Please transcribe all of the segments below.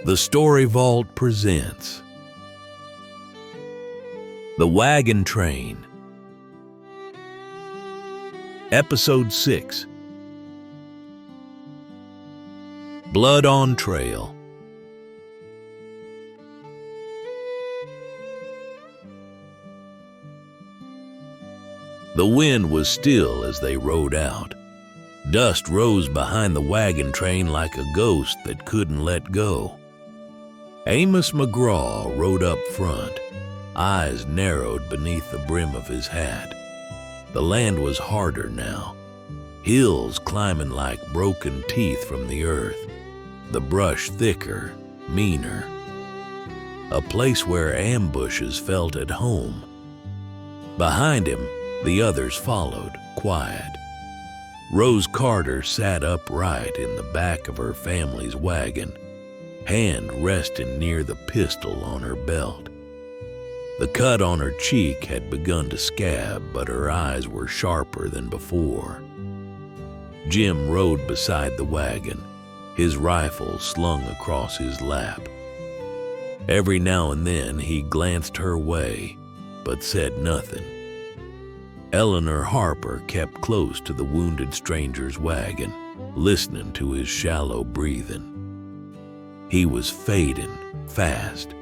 The Story Vault presents The Wagon Train, Episode 6, Blood on Trail. The wind was still as they rode out. Dust rose behind the wagon train like a ghost that couldn't let go. Amos McGraw rode up front, eyes narrowed beneath the brim of his hat. The land was harder now, hills climbing like broken teeth from the earth, the brush thicker, meaner. A place where ambushes felt at home. Behind him, the others followed, quiet. Rose Carter sat upright in the back of her family's wagon, hand resting near the pistol on her belt. The cut on her cheek had begun to scab, but her eyes were sharper than before. Jim rode beside the wagon, his rifle slung across his lap. Every now and then he glanced her way, but said nothing. Eleanor Harper kept close to the wounded stranger's wagon, listening to his shallow breathing. He was fading fast,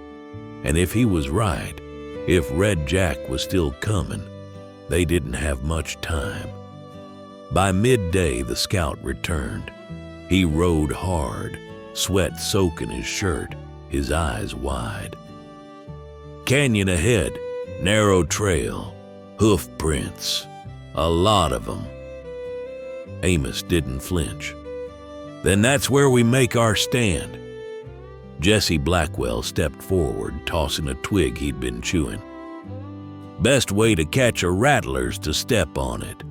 and if he was right, if Red Jack was still coming, they didn't have much time. By midday, the scout returned. He rode hard, sweat soaking his shirt, his eyes wide. Canyon ahead, narrow trail, hoof prints, a lot of them. Amos didn't flinch. Then that's where we make our stand. Jesse Blackwell stepped forward, tossing a twig he'd been chewing. Best way to catch a rattler's to step on it.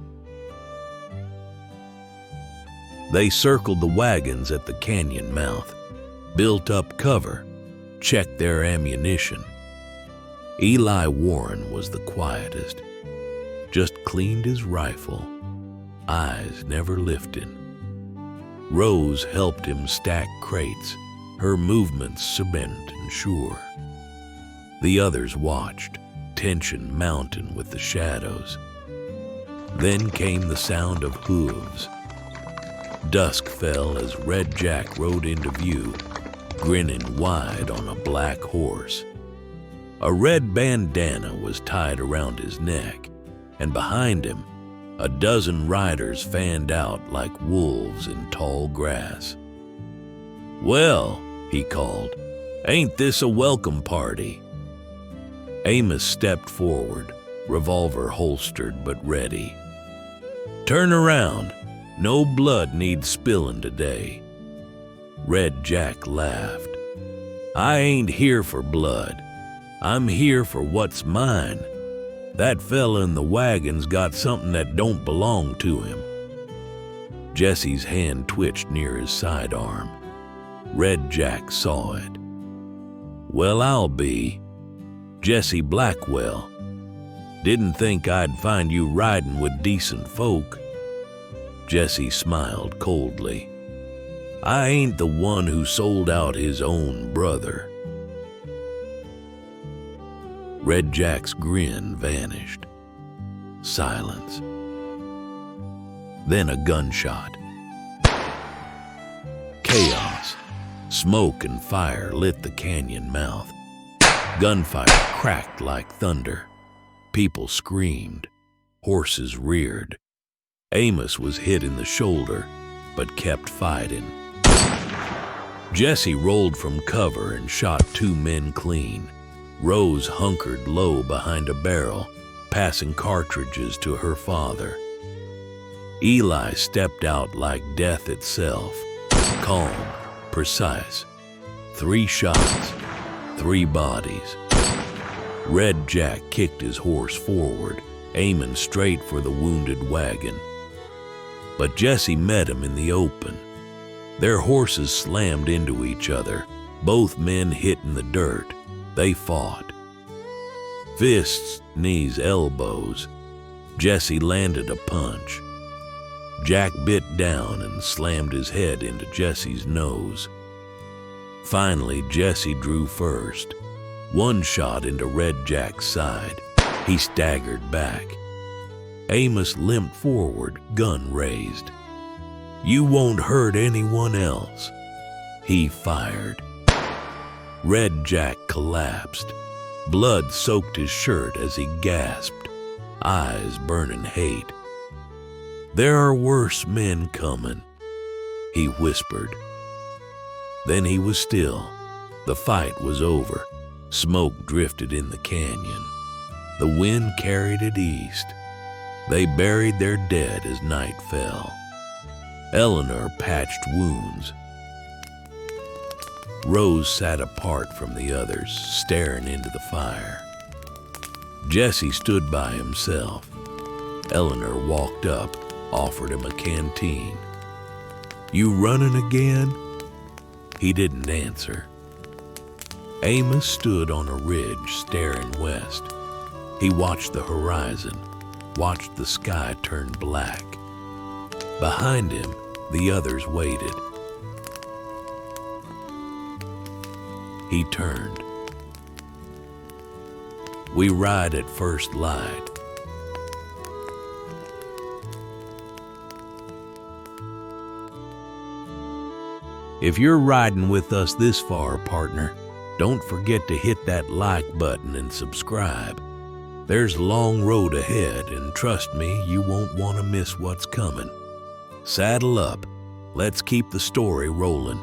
They circled the wagons at the canyon mouth, built up cover, checked their ammunition. Eli Warren was the quietest, just cleaned his rifle, eyes never lifting. Rose helped him stack crates, her movements cement and sure. The others watched, tension mounting with the shadows. Then came the sound of hooves. Dusk fell as Red Jack rode into view, grinning wide on a black horse. A red bandana was tied around his neck, and behind him, a dozen riders fanned out like wolves in tall grass. "Well," he called, "ain't this a welcome party?" Amos stepped forward, revolver holstered but ready. "Turn around. No blood needs spilling today." Red Jack laughed. "I ain't here for blood. I'm here for what's mine. That fella in the wagon's got something that don't belong to him." Jesse's hand twitched near his sidearm. Red Jack saw it. "Well, I'll be. Jesse Blackwell. Didn't think I'd find you riding with decent folk." Jesse smiled coldly. "I ain't the one who sold out his own brother." Red Jack's grin vanished. Silence. Then a gunshot. Chaos. Smoke and fire lit the canyon mouth. Gunfire cracked like thunder. People screamed. Horses reared. Amos was hit in the shoulder, but kept fighting. Jesse rolled from cover and shot two men clean. Rose hunkered low behind a barrel, passing cartridges to her father. Eli stepped out like death itself, calm, precise. 3 shots, 3 bodies. Red Jack kicked his horse forward, aiming straight for the wounded wagon. But Jesse met him in the open. Their horses slammed into each other, both men hit in the dirt. They fought. Fists, knees, elbows. Jesse landed a punch. Jack bit down and slammed his head into Jesse's nose. Finally, Jesse drew first. One shot into Red Jack's side. He staggered back. Amos limped forward, gun raised. "You won't hurt anyone else." He fired. Red Jack collapsed. Blood soaked his shirt as he gasped, eyes burning hate. "There are worse men coming," he whispered. Then he was still. The fight was over. Smoke drifted in the canyon. The wind carried it east. They buried their dead as night fell. Eleanor patched wounds. Rose sat apart from the others, staring into the fire. Jesse stood by himself. Eleanor walked up, offered him a canteen. "You running again?" He didn't answer. Amos stood on a ridge, staring west. He watched the horizon, watched the sky turn black. Behind him, the others waited. He turned. "We ride at first light." If you're riding with us this far, partner, don't forget to hit that like button and subscribe. There's a long road ahead, and trust me, you won't want to miss what's coming. Saddle up. Let's keep the story rolling.